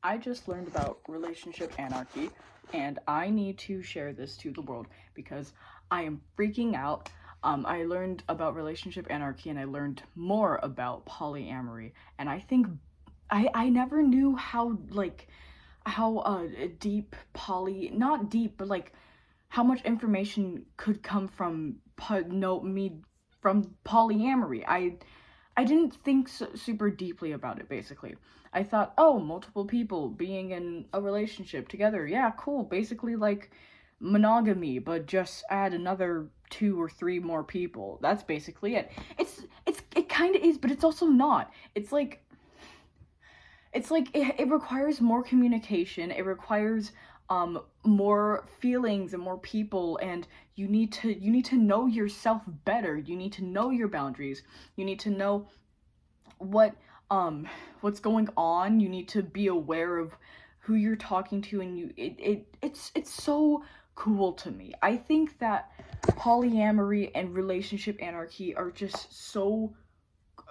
I just learned about relationship anarchy, and I need to share this to the world because I am freaking out. I learned about relationship anarchy and I learned more about polyamory, and I think I never knew how deep not deep, but like how much information could come from from polyamory. I didn't think super deeply about it, basically. I thought, oh, multiple people being in a relationship together, yeah, cool. Basically like monogamy, but just add another 2 or 3 more people. That's basically it. It kind of is, but it's also not. It requires more communication. It requires more feelings and more people, and you need to know yourself better. You need to know your boundaries. You need to know what what's going on. You need to be aware of who you're talking to, and it's so cool to me. I think that polyamory and relationship anarchy are just so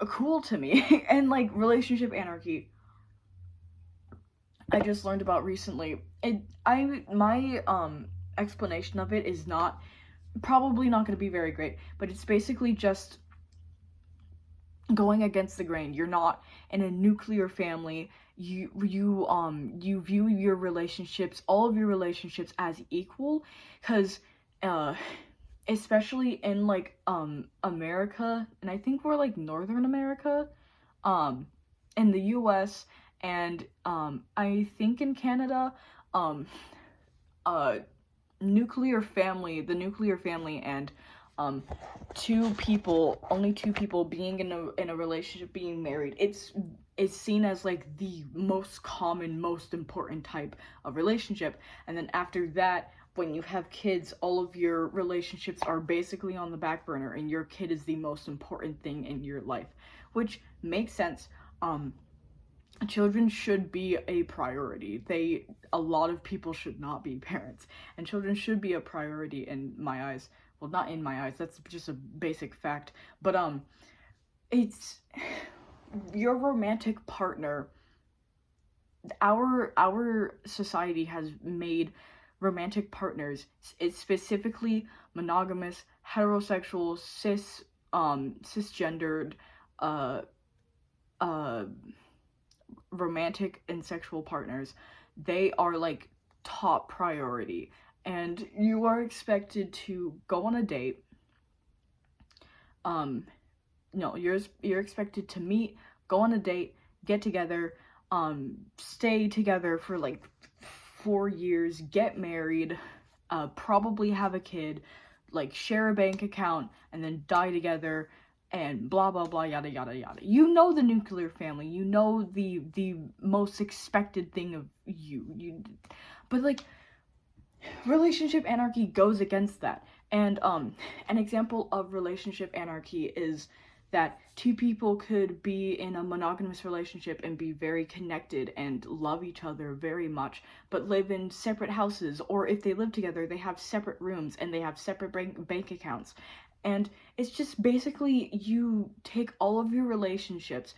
cool to me. And like relationship anarchy I just learned about recently. My explanation of it is probably not going to be very great, but it's basically just going against the grain. You're not in a nuclear family. You view your relationships, all of your relationships, as equal, because especially in like America, and I think we're like Northern America, um in the US, and I think in Canada, um uh the nuclear family, and um only two people being in a relationship, being married, it's seen as like the most common, most important type of relationship. And then after that, when you have kids, all of your relationships are basically on the back burner, and your kid is the most important thing in your life, which makes sense. Children should be a priority. A lot of people should not be parents, and children should be a priority in my eyes. Well, not in my eyes, that's just a basic fact. But it's your romantic partner. Our society has made romantic partners, it's specifically monogamous, heterosexual, cisgendered, uh uh romantic and sexual partners. They are like top priority, and you are expected to go on a date. um no, you're expected to meet, go on a date, get together, stay together for like 4 years, get married, probably have a kid, like share a bank account, and then die together, and blah blah blah, yada yada yada. You know the nuclear family. You know the most expected thing of you. But like relationship anarchy goes against that. And an example of relationship anarchy is that two people could be in a monogamous relationship and be very connected and love each other very much, but live in separate houses, or if they live together, they have separate rooms and they have separate bank accounts. And it's just basically you take all of your relationships,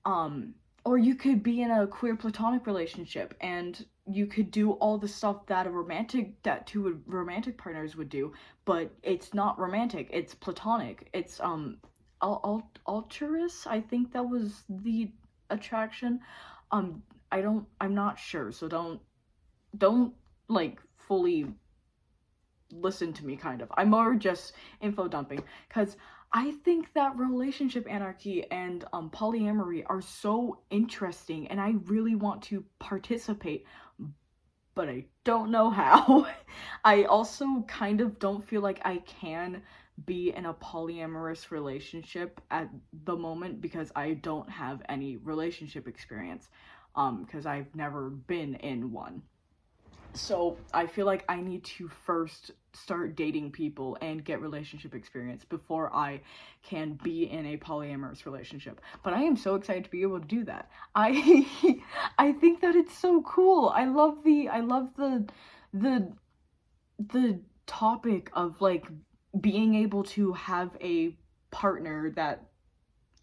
or you could be in a queer platonic relationship, and you could do all the stuff that two romantic partners would do, but it's not romantic, it's platonic. It's altruist, I think that was the attraction. I'm not sure, so don't like fully listen to me, kind of. I'm more just info dumping, because I think that relationship anarchy and polyamory are so interesting, and I really want to participate, but I don't know how. I also kind of don't feel like I can be in a polyamorous relationship at the moment, because I don't have any relationship experience, because I've never been in one. So I feel like I need to first start dating people and get relationship experience before I can be in a polyamorous relationship. But I am so excited to be able to do that. I I think that it's so cool. I love the topic of like being able to have a partner that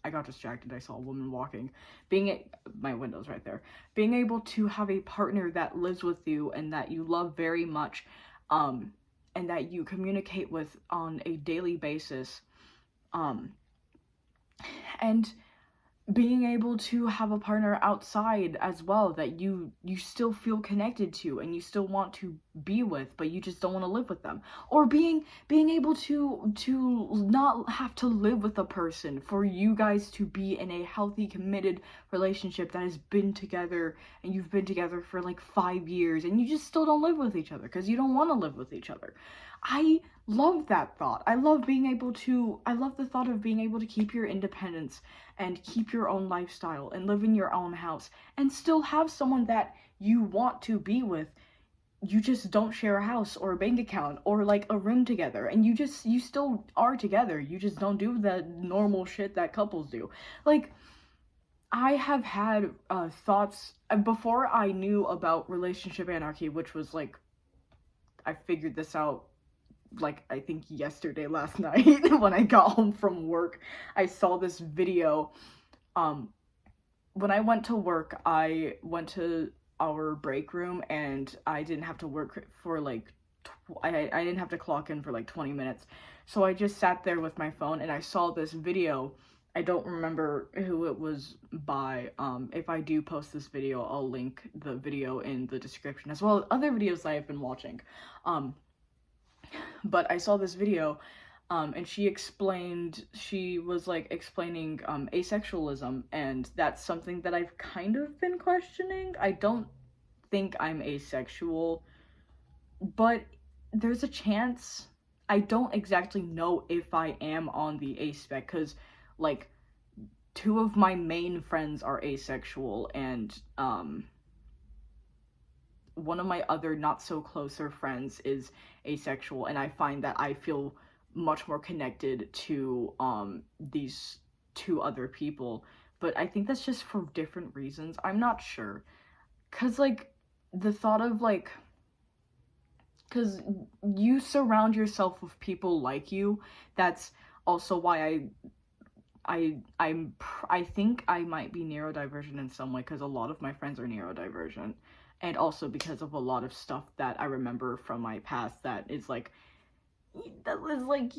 I got distracted. I saw a woman walking. My window's right there. Being able to have a partner that lives with you and that you love very much, and that you communicate with on a daily basis, and being able to have a partner outside as well that you still feel connected to and you still want to be with, but you just don't want to live with them. Or being able to not have to live with a person, for you guys to be in a healthy, committed relationship that has been together, and you've been together for like 5 years and you just still don't live with each other because you don't want to live with each other. I love that thought. I love the thought of being able to keep your independence and keep your own lifestyle and live in your own house and still have someone that you want to be with. You just don't share a house or a bank account or like a room together, and you still are together. You just don't do the normal shit that couples do. Like, I have had thoughts before I knew about relationship anarchy, which was like, I figured this out like I think yesterday, last night, when I got home from work. I saw this video. When I went to work, I went to our break room and I didn't have to work for like I didn't have to clock in for like 20 minutes. So I just sat there with my phone and I saw this video. I don't remember who it was by. If I do post this video, I'll link the video in the description, as well as other videos I have been watching. But I saw this video, and she was like explaining asexualism, and that's something that I've kind of been questioning. I don't think I'm asexual, but there's a chance. I don't exactly know if I am on the aspec, because like 2 of my main friends are asexual, and one of my other not so closer friends is asexual, and I find that I feel much more connected to these 2 other people, but I think that's just for different reasons. I'm not sure, cuz like the thought of like, cuz you surround yourself with people like you. That's also why I think I might be neurodivergent in some way, because a lot of my friends are neurodivergent. And also because of a lot of stuff that I remember from my past that is like, that was like,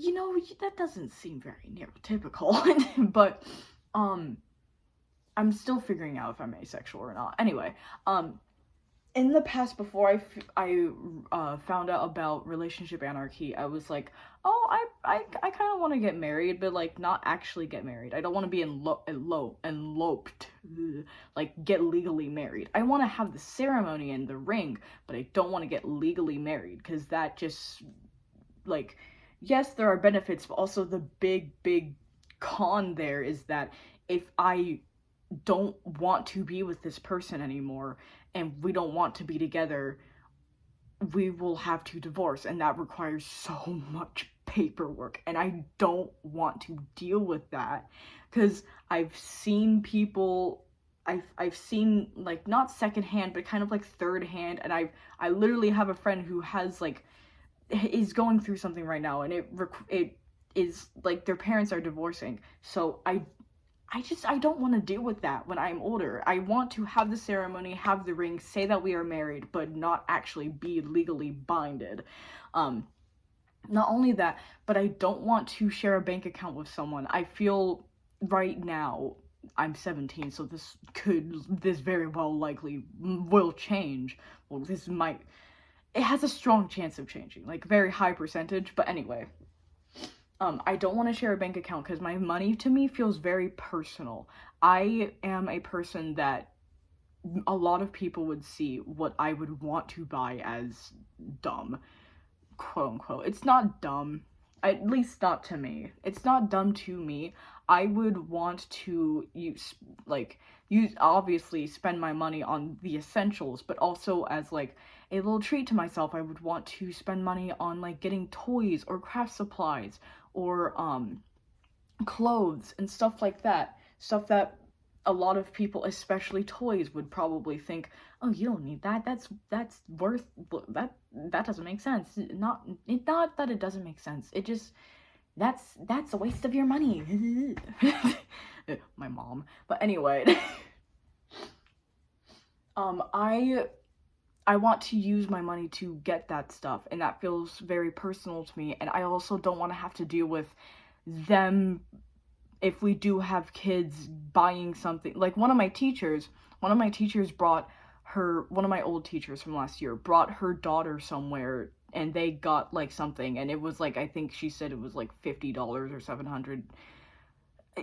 that doesn't seem very neurotypical. But, I'm still figuring out if I'm asexual or not. Anyway, in the past, before I found out about relationship anarchy, I was like, oh, I kind of want to get married, but like not actually get married. I don't want to be eloped, like get legally married. I want to have the ceremony and the ring, but I don't want to get legally married, because that just, like, yes, there are benefits, but also the big con there is that if I don't want to be with this person anymore, and we don't want to be together, we will have to divorce, and that requires so much paperwork, and I don't want to deal with that, because I've seen people, I've seen, like, not secondhand, but kind of like third hand, and I literally have a friend who has, like, is going through something right now, and it is, like, their parents are divorcing, so I don't want to deal with that when I'm older. I want to have the ceremony, have the ring, say that we are married, but not actually be legally binded. Not only that, but I don't want to share a bank account with someone. I feel right now, I'm 17, so this very well likely will change. Well, it has a strong chance of changing, like very high percentage, but anyway. I don't want to share a bank account because my money to me feels very personal. I am a person that a lot of people would see what I would want to buy as dumb, quote unquote. It's not dumb, at least not to me. It's not dumb to me. I would want to obviously spend my money on the essentials, but also as like a little treat to myself, I would want to spend money on like getting toys or craft supplies or clothes and stuff like that. Stuff that a lot of people, especially toys, would probably think, oh, you don't need that. That doesn't make sense. Not that it doesn't make sense. It just, that's a waste of your money. my mom. But anyway, I want to use my money to get that stuff, and that feels very personal to me, and I also don't want to have to deal with them if we do have kids buying something. Like one of my teachers brought one of my old teachers from last year brought her daughter somewhere, and they got like something, and it was like, I think she said it was like $50 or $700.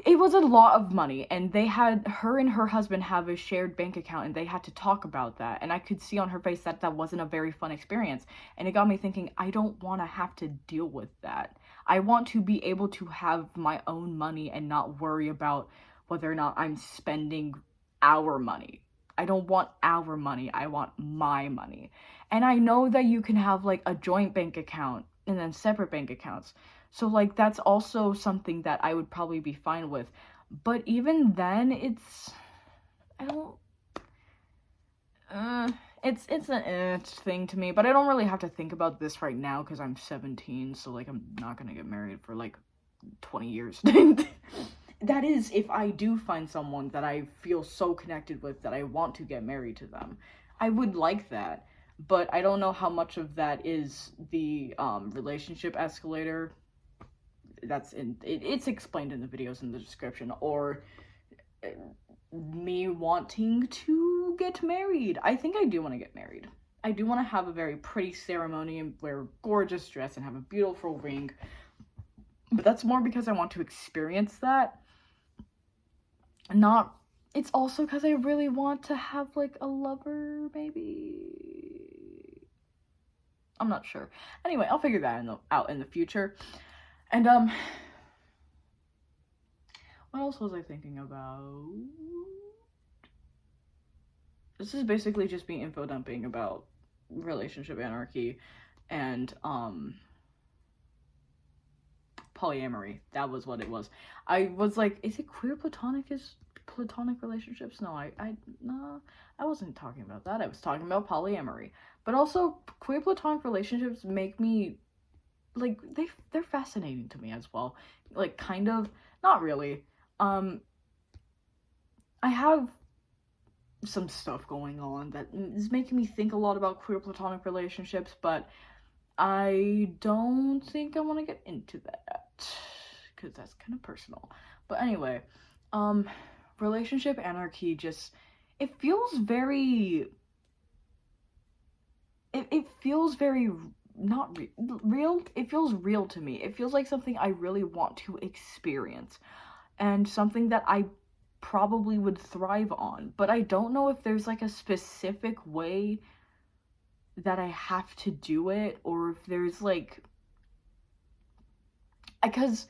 It was a lot of money, and her and her husband have a shared bank account, and they had to talk about that, and I could see on her face that that wasn't a very fun experience, and it got me thinking, I don't want to have to deal with that. I want to be able to have my own money and not worry about whether or not I'm spending our money. I don't want our money, I want my money. And I know that you can have like a joint bank account and then separate bank accounts. So, like, that's also something that I would probably be fine with. But even then, I don't, it's an thing to me. But I don't really have to think about this right now because I'm 17. So, like, I'm not gonna get married for, like, 20 years. That is, if I do find someone that I feel so connected with that I want to get married to them. I would like that. But I don't know how much of that is the, relationship escalator. It's explained in the videos in the description, or me wanting to get married. I think I do want to get married. I do want to have a very pretty ceremony and wear a gorgeous dress and have a beautiful ring, but that's more because I want to experience that. It's also because I really want to have like a lover, maybe. I'm not sure. Anyway, I'll figure that out in the future. And, what else was I thinking about? This is basically just me info dumping about relationship anarchy and, polyamory. That was what it was. I was like, is it queer platonic relationships? No, no, I wasn't talking about that. I was talking about polyamory. But also, queer platonic relationships make me, like, they're fascinating to me as well. Like, kind of, not really. I have some stuff going on that is making me think a lot about queer platonic relationships, but I don't think I want to get into that, because that's kind of personal. But anyway, relationship anarchy just, it feels very not real. It feels real to me. It feels like something I really want to experience, and something that I probably would thrive on, but I don't know if there's like a specific way that I have to do it, or if there's like, because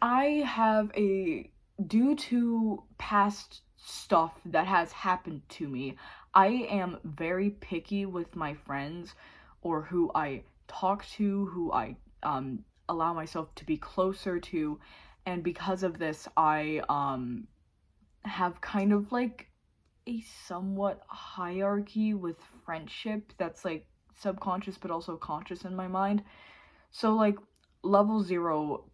I have due to past stuff that has happened to me, I am very picky with my friends, or who I talk to, who I allow myself to be closer to, and because of this, I have kind of like a somewhat hierarchy with friendship that's like subconscious but also conscious in my mind. So like level zero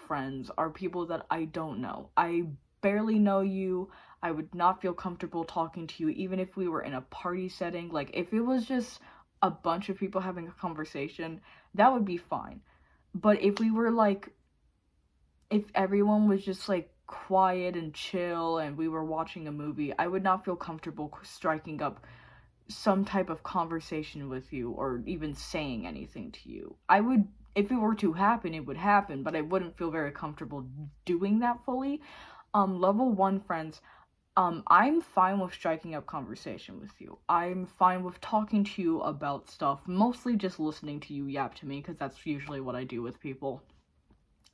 friends are people that I don't know. I barely know you. I would not feel comfortable talking to you even if we were in a party setting. Like, if it was just a bunch of people having a conversation, that would be fine. But if we were like, if everyone was just like quiet and chill and we were watching a movie, I would not feel comfortable striking up some type of conversation with you or even saying anything to you. I would, if it were to happen, it would happen, but I wouldn't feel very comfortable doing that fully. Level 1 friends, I'm fine with striking up conversation with you. I'm fine with talking to you about stuff, mostly just listening to you yap to me, because that's usually what I do with people.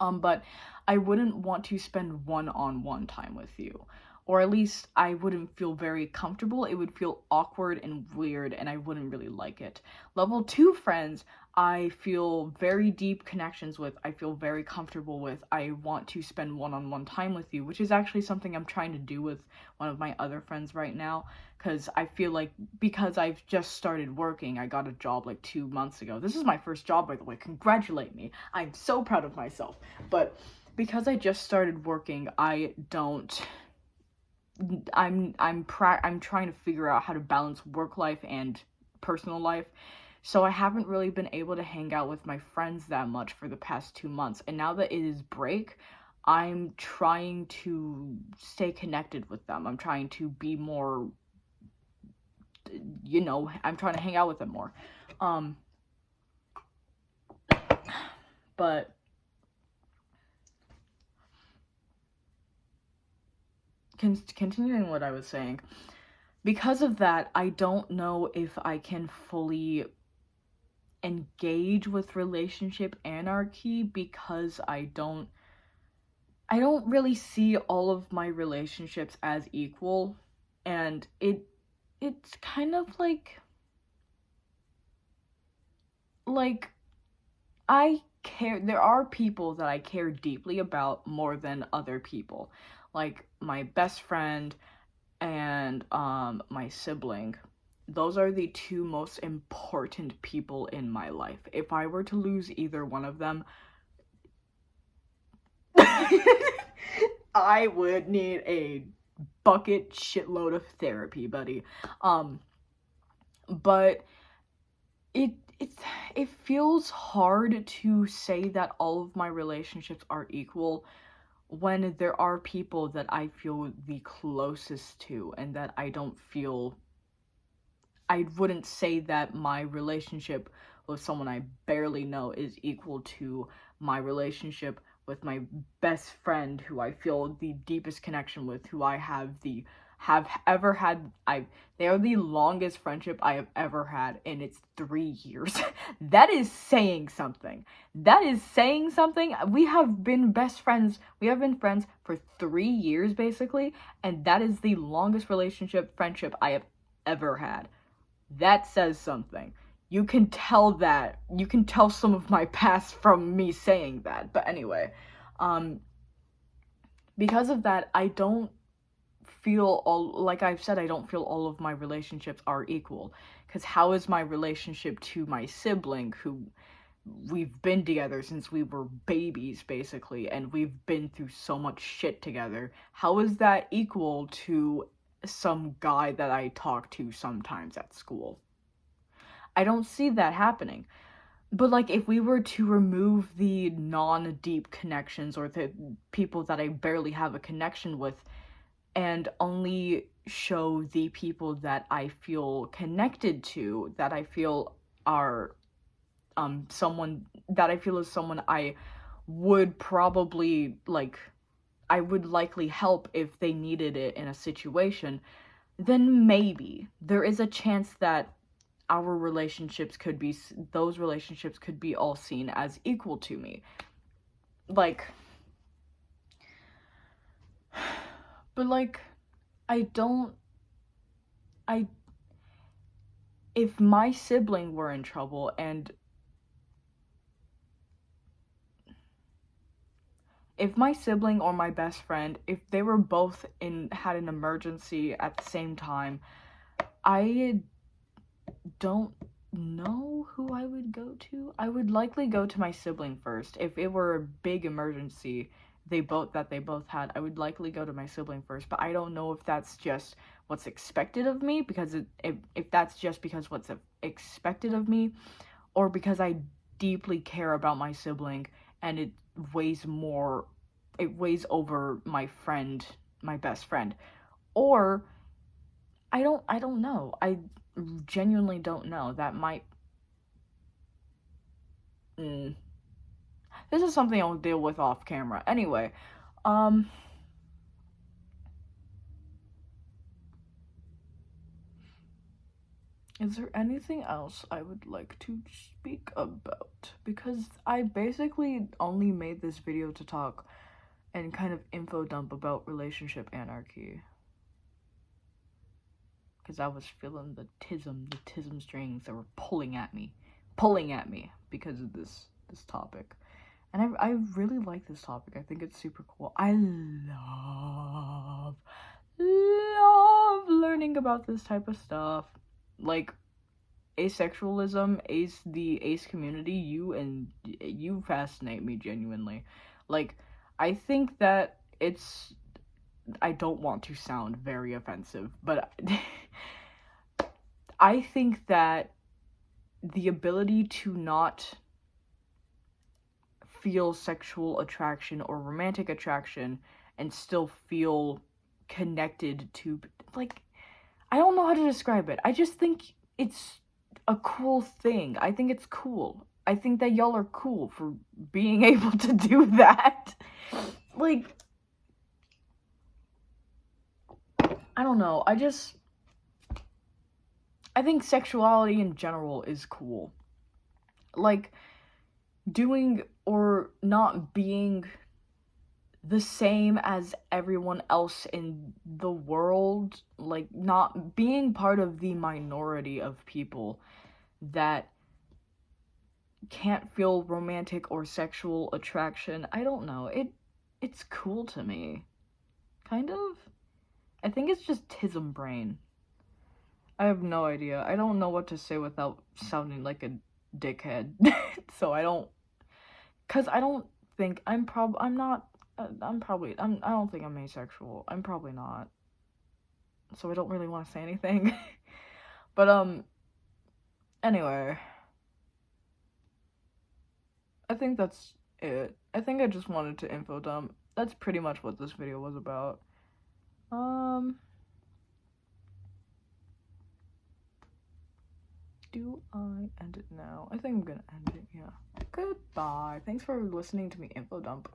But I wouldn't want to spend one-on-one time with you. Or at least I wouldn't feel very comfortable. It would feel awkward and weird, and I wouldn't really like it. Level 2 friends, I feel very deep connections with. I feel very comfortable with. I want to spend one-on-one time with you, which is actually something I'm trying to do with one of my other friends right now. Because I feel like, because I've just started working, I got a job like 2 months ago. This is my first job, by the way. Congratulate me. I'm so proud of myself. But because I just started working, I'm trying to figure out how to balance work life and personal life. So I haven't really been able to hang out with my friends that much for the past 2 months. And now that it is break, I'm trying to stay connected with them. I'm trying to be more, I'm trying to hang out with them more. But continuing what I was saying, because of that, I don't know if I can fully engage with relationship anarchy, because I don't really see all of my relationships as equal, and it's kind of like there are people that I care deeply about more than other people, like my best friend and my sibling. Those are the two most important people in my life. If I were to lose either one of them, I would need a bucket shitload of therapy, buddy. But it feels hard to say that all of my relationships are equal when there are people that I feel the closest to, and that I wouldn't say that my relationship with someone I barely know is equal to my relationship with my best friend, who I feel the deepest connection with, who I have ever had. They are the longest friendship I have ever had, and it's 3 years. That is saying something. We have been best friends. We have been friends for 3 years, basically, and that is the longest friendship I have ever had. That says something. You can tell some of my past from me saying that. But anyway, because of that, I don't feel like I've said, I don't feel all of my relationships are equal. Because how is my relationship to my sibling, who we've been together since we were babies, basically, and we've been through so much shit together, how is that equal to some guy that I talk to sometimes at school? I don't see that happening. But, like, if we were to remove the non-deep connections, or the people that I barely have a connection with, and only show the people that I feel connected to, that I feel are someone that I feel is someone I would probably, like, I would likely help if they needed it in a situation, then maybe there is a chance that those relationships could be all seen as equal to me. Like, but like, if my sibling were in trouble, and if my sibling or my best friend, if they were both had an emergency at the same time, I don't know who I would go to. I would likely go to my sibling first. If it were a big emergency they both had, I would likely go to my sibling first. But I don't know if that's just what's expected of me, because if that's just because what's expected of me, or because I deeply care about my sibling and it weighs over my best friend. Or I don't know. I genuinely don't know. That might this is something I'll deal with off camera. Anyway, is there anything else I would like to speak about? Because I basically only made this video to talk and kind of info dump about relationship anarchy. Because I was feeling the tism strings that were pulling at me because of this topic. And I really like this topic. I think it's super cool. I love learning about this type of stuff. Like, asexualism, the ace community, you fascinate me genuinely. Like, I think that it's, I don't want to sound very offensive, but I think that the ability to not feel sexual attraction or romantic attraction and still feel connected to, like, I don't know how to describe it. I just think it's a cool thing. I think it's cool. I think that y'all are cool for being able to do that. Like, I don't know. I think sexuality in general is cool. Like, doing or not being the same as everyone else in the world, like, not being part of the minority of people that can't feel romantic or sexual attraction. I don't know. It's cool to me. Kind of. I think it's just tism brain. I have no idea. I don't know what to say without sounding like a dickhead. So I don't, cuz I don't think I'm not I don't think I'm asexual. I'm probably not. So I don't really want to say anything. But anyway, I think that's it. I think I just wanted to info dump. That's pretty much what this video was about. Do I end it now? I think I'm gonna end it, yeah. Goodbye. Thanks for listening to me info dump.